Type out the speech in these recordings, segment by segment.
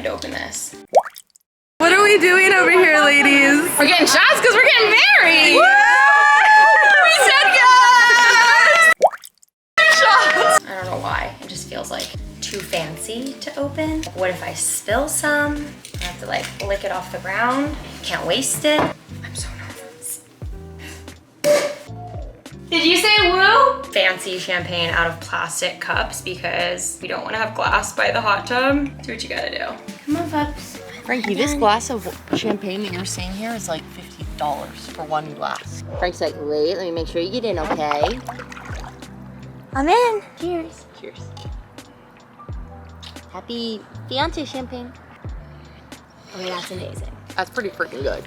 excited to open this. What are we doing over here, ladies? We're getting shots because we're getting married! Woo! We said yes! Shots! I don't know why. It just feels like too fancy to open. What if I spill some? I have to like lick it off the ground. Can't waste it. I'm so nervous. Did you say woo? Fancy champagne out of plastic cups because we don't want to have glass by the hot tub. Do what you gotta do. Come on, pups. Frankie, this glass of champagne that you're seeing here is like $50 for one glass. Frank's like, wait, let me make sure you get in, okay? I'm in. Cheers. Cheers. Happy fiance champagne. Okay, that's amazing. That's pretty freaking good.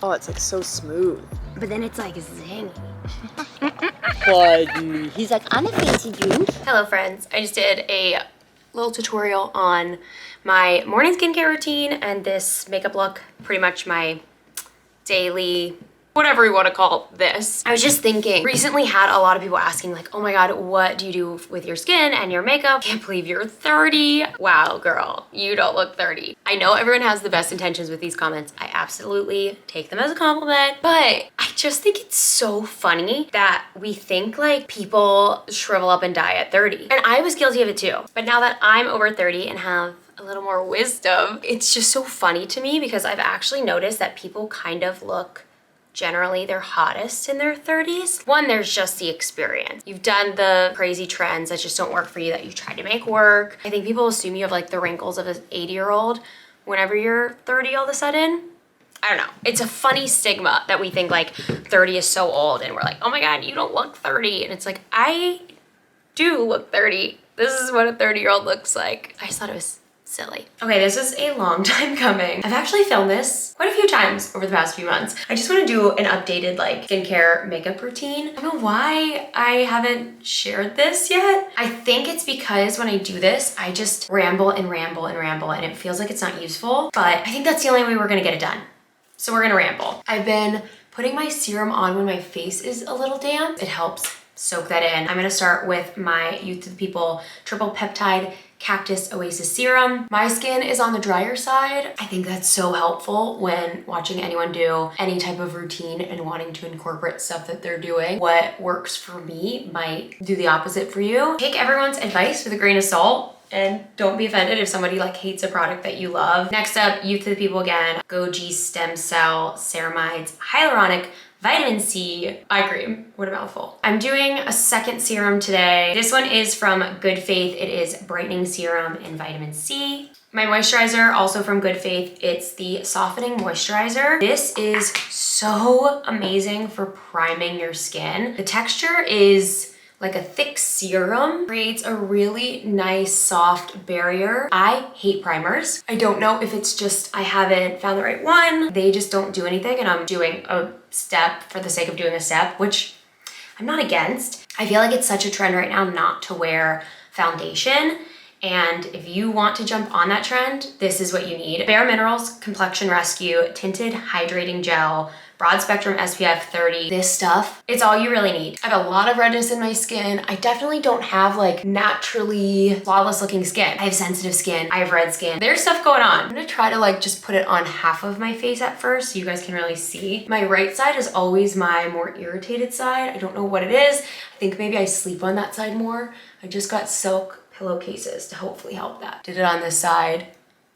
Oh, it's like so smooth. But then it's like zing. Buddy. He's like, I'm a fancy drink. Hello friends, I just did a little tutorial on my morning skincare routine and this makeup look, pretty much my daily, whatever you want to call this. I was just thinking, recently had a lot of people asking like, oh my god, what do you do with your skin and your makeup? Can't believe you're 30. Wow, girl, you don't look 30. I know everyone has the best intentions with these comments. I absolutely take them as a compliment, but I just think it's so funny that we think like people shrivel up and die at 30. And I was guilty of it too. But now that I'm over 30 and have a little more wisdom, it's just so funny to me because I've actually noticed that people kind of look generally their hottest in their 30s. One, there's just the experience. You've done the crazy trends that just don't work for you that you tried to make work. I think people assume you have like the wrinkles of an 80-year-old whenever you're 30 all of a sudden. I don't know. It's a funny stigma that we think like 30 is so old and we're like, oh my god, you don't look 30. And it's like, I do look 30. This is what a 30-year-old looks like. I just thought it was silly. Okay, this is a long time coming. I've actually filmed this quite a few times over the past few months. I just want to do an updated like skincare makeup routine. I don't know why I haven't shared this yet. I think it's because when I do this, I just ramble and ramble and ramble and it feels like it's not useful, but I think that's the only way we're gonna get it done. So we're gonna ramble. I've been putting my serum on when my face is a little damp. It helps soak that in. I'm gonna start with my Youth to the People Triple Peptide Cactus Oasis Serum. My skin is on the drier side. I think that's so helpful when watching anyone do any type of routine and wanting to incorporate stuff that they're doing. What works for me might do the opposite for you. Take everyone's advice with a grain of salt and don't be offended if somebody like hates a product that you love. Next up, Youth to the People again, Goji Stem Cell Ceramides Hyaluronic Vitamin C eye cream. What a mouthful. I'm doing a second serum today. This one is from Good Faith. It is brightening serum and vitamin C. My moisturizer, also from Good Faith, it's the softening moisturizer. This is so amazing for priming your skin. The texture is like a thick serum, creates a really nice soft barrier. I hate primers. I don't know if it's just I haven't found the right one. They just don't do anything and I'm doing a step for the sake of doing a step, which I'm not against. I feel like it's such a trend right now not to wear foundation. And if you want to jump on that trend, this is what you need. Bare Minerals Complexion Rescue Tinted Hydrating Gel, broad spectrum SPF 30. This stuff, it's all you really need. I have a lot of redness in my skin. I definitely don't have like naturally flawless looking skin. I have sensitive skin, I have red skin. There's stuff going on. I'm gonna try to like just put it on half of my face at first so you guys can really see. My right side is always my more irritated side. I don't know what it is. I think maybe I sleep on that side more. I just got silk pillowcases to hopefully help that. Did it on this side.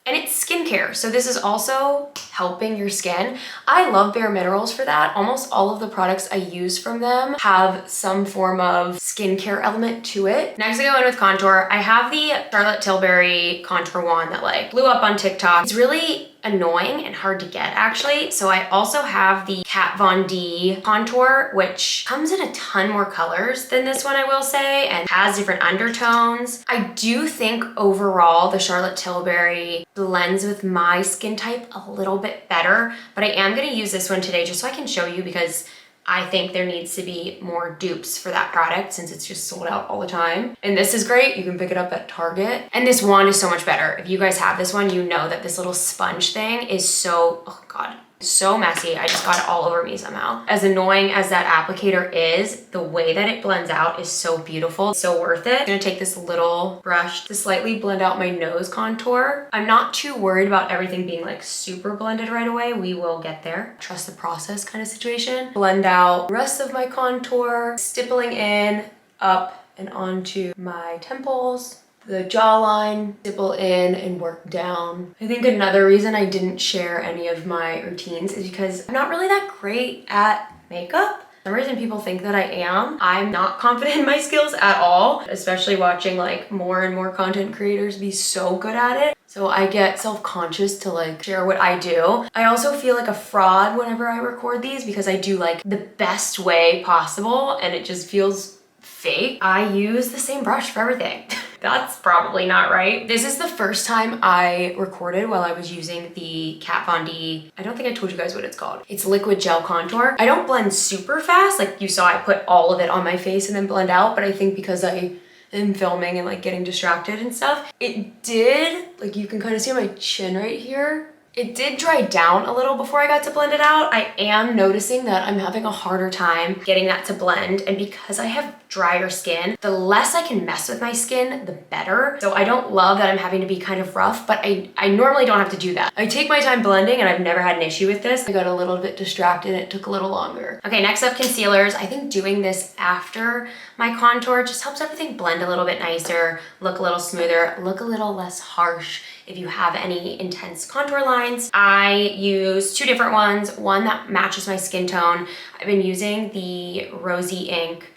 And it's skincare, so this is also helping your skin. I love Bare Minerals for that. Almost all of the products I use from them have some form of skincare element to it. Next I go in with contour. I have the Charlotte Tilbury contour wand that like blew up on TikTok. It's really annoying and hard to get actually. So I also have the Kat Von D contour, which comes in a ton more colors than this one, I will say, and has different undertones. I do think overall the Charlotte Tilbury blends with my skin type a little bit better, but I am gonna use this one today just so I can show you because I think there needs to be more dupes for that product since it's just sold out all the time. And this is great. You can pick it up at Target. And this wand is so much better. If you guys have this one, you know that this little sponge thing is so, oh God, So messy. I just got it all over me somehow. As annoying as that applicator is, the way that it blends out is so beautiful. It's so worth it. I'm gonna take this little brush to slightly blend out my nose contour. I'm not too worried about everything being like super blended right away. We will get there. Trust the process kind of situation. Blend out the rest of my contour, stippling in, up and onto my temples, the jawline, stipple in and work down. I think another reason I didn't share any of my routines is because I'm not really that great at makeup. For some reason people think that I am. I'm not confident in my skills at all, especially watching like more and more content creators be so good at it. So I get self-conscious to like share what I do. I also feel like a fraud whenever I record these because I do like the best way possible and it just feels fake. I use the same brush for everything. That's probably not right. This is the first time I recorded while I was using the Kat Von D, I don't think I told you guys what it's called. It's liquid gel contour. I don't blend super fast. Like you saw, I put all of it on my face and then blend out, but I think because I am filming and like getting distracted and stuff, it did, like you can kind of see my chin right here. It did dry down a little before I got to blend it out. I am noticing that I'm having a harder time getting that to blend. And because I have drier skin, the less I can mess with my skin, the better. So I don't love that I'm having to be kind of rough, but I normally don't have to do that. I take my time blending and I've never had an issue with this. I got a little bit distracted and it took a little longer. Okay, next up, concealers. I think doing this after my contour just helps everything blend a little bit nicer, look a little smoother, look a little less harsh. If you have any intense contour lines, I use two different ones. One that matches my skin tone. I've been using the Rosy Ink.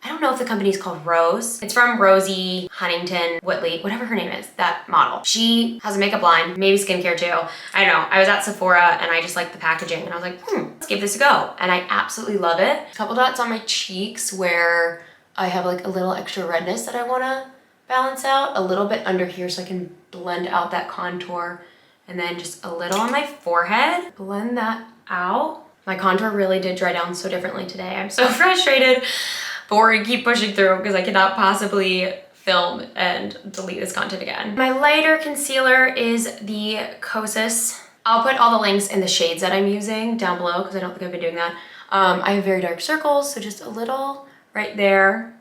I don't know if the company's called Rose. It's from Rosie Huntington Whitley, whatever her name is, that model. She has a makeup line, maybe skincare too. I don't know, I was at Sephora and I just liked the packaging and I was like, let's give this a go. And I absolutely love it. A couple dots on my cheeks where I have like a little extra redness that I wanna balance out, a little bit under here so I can blend out that contour, and then just a little on my forehead, blend that out. My contour really did dry down so differently today. I'm so frustrated, but we're gonna keep pushing through because I cannot possibly film and delete this content again. My lighter concealer is the Kosas. I'll put all the links in the shades that I'm using down below because I don't think I've been doing that. I have very dark circles, so just a little right there,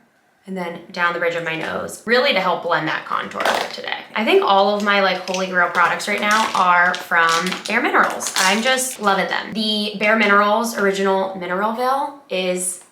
and then down the bridge of my nose, really to help blend that contour today. I think all of my like holy grail products right now are from Bare Minerals. I'm just loving them. The Bare Minerals Original Mineral Veil is,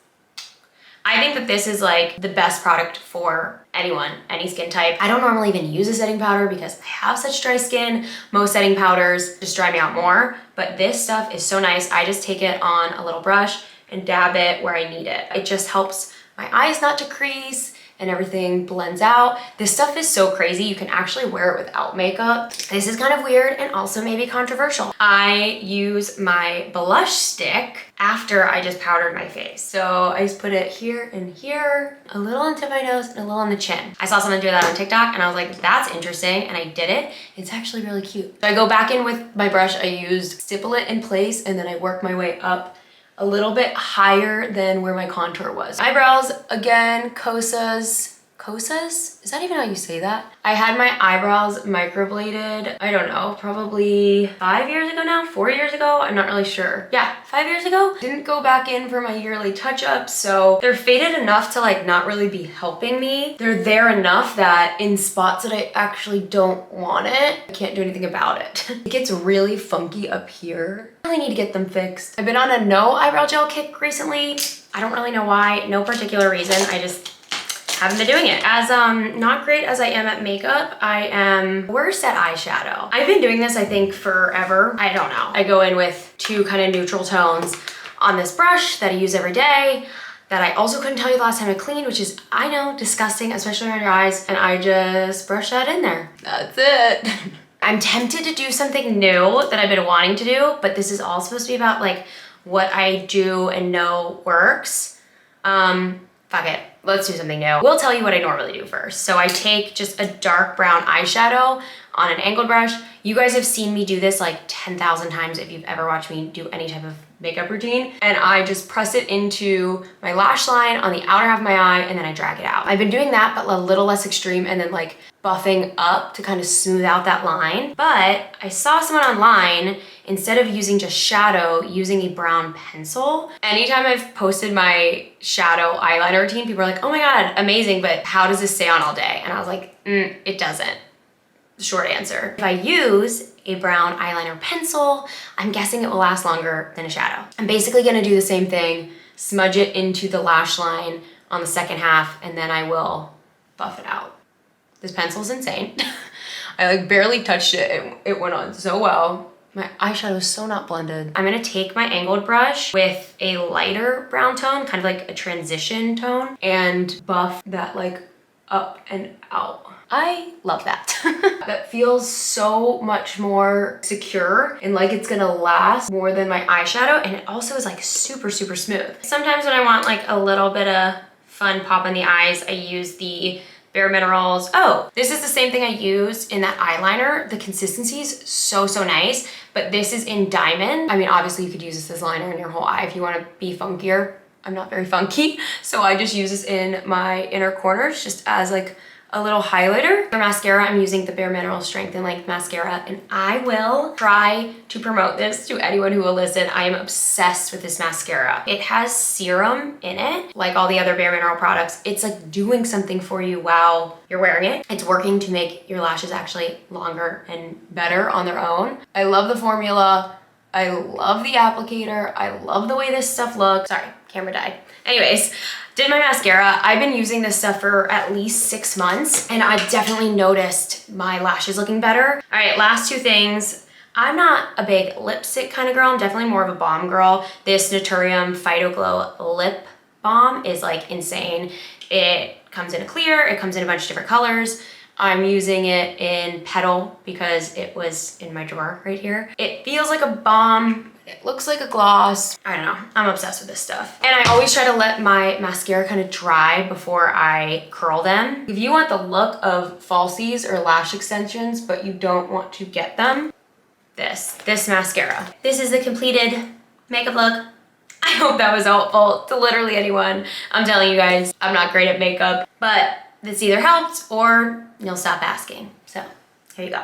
I think that this is like the best product for anyone, any skin type. I don't normally even use a setting powder because I have such dry skin. Most setting powders just dry me out more, but this stuff is so nice. I just take it on a little brush and dab it where I need it. It just helps my eyes not to crease and everything blends out. This stuff is so crazy. You can actually wear it without makeup. This is kind of weird and also maybe controversial. I use my blush stick after I just powdered my face. So I just put it here and here, a little onto my nose and a little on the chin. I saw someone do that on TikTok and I was like, that's interesting. And I did it. It's actually really cute. So I go back in with my brush. I used stipple it in place and then I work my way up a little bit higher than where my contour was. Eyebrows, again, Kosas. Kosas? Is that even how you say that? I had my eyebrows microbladed, I don't know, probably 5 years ago now, 4 years ago, I'm not really sure. Yeah, 5 years ago. Didn't go back in for my yearly touch-up, so they're faded enough to like not really be helping me. They're there enough that in spots that I actually don't want it, I can't do anything about it. It gets really funky up here. I really need to get them fixed. I've been on a no eyebrow gel kick recently. I don't really know why, no particular reason. I just haven't been doing it. As not great as I am at makeup, I am worse at eyeshadow. I've been doing this, I think, forever. I don't know. I go in with two kind of neutral tones on this brush that I use every day that I also couldn't tell you the last time I cleaned, which is, I know, disgusting, especially on your eyes, and I just brush that in there. That's it. I'm tempted to do something new that I've been wanting to do, but this is all supposed to be about like what I do and know works. Fuck it. let's do something new. We'll tell you what I normally do first. So I take just a dark brown eyeshadow on an angled brush. You guys have seen me do this like 10,000 times if you've ever watched me do any type of makeup routine. And I just press it into my lash line on the outer half of my eye and then I drag it out. I've been doing that, but a little less extreme, and then like buffing up to kind of smooth out that line. But I saw someone online, instead of using just shadow, using a brown pencil. Anytime I've posted my shadow eyeliner routine, people are like, oh my God, amazing, but how does this stay on all day? And I was like, it doesn't. Short answer. If I use a brown eyeliner pencil, I'm guessing it will last longer than a shadow. I'm basically gonna do the same thing, smudge it into the lash line on the second half, and then I will buff it out. This pencil's insane. I like barely touched it. It went on so well. My eyeshadow is so not blended. I'm gonna take my angled brush with a lighter brown tone, kind of like a transition tone, and buff that like up and out. I love that. That feels so much more secure and like it's gonna last more than my eyeshadow, and it also is like super, super smooth. Sometimes when I want like a little bit of fun pop in the eyes, I use the Bare Minerals. Oh, this is the same thing I used in that eyeliner. The consistency is so, so nice, but this is in Diamond. I mean, obviously you could use this as liner in your whole eye if you wanna be funkier. I'm not very funky, so I just use this in my inner corners just as like a little highlighter. For mascara, I'm using the Bare Minerals Strength and Length Mascara, and I will try to promote this to anyone who will listen. I am obsessed with this mascara. It has serum in it, like all the other Bare Mineral products. It's like doing something for you while you're wearing it. It's working to make your lashes actually longer and better on their own. I love the formula. I love the applicator. I love the way this stuff looks. Sorry, camera died. Anyways, did my mascara. I've been using this stuff for at least 6 months, and I've definitely noticed my lashes looking better. All right, last two things. I'm not a big lipstick kind of girl. I'm definitely more of a balm girl. This Naturium Phyto Glow Lip Balm is like insane. It comes in a clear, it comes in a bunch of different colors. I'm using it in Petal because it was in my drawer right here. It feels like a balm. It looks like a gloss. I don't know. I'm obsessed with this stuff. And I always try to let my mascara kind of dry before I curl them. If you want the look of falsies or lash extensions, but you don't want to get them, this mascara. This is the completed makeup look. I hope that was helpful to literally anyone. I'm telling you guys, I'm not great at makeup, but this either helped or you'll stop asking. So here you go.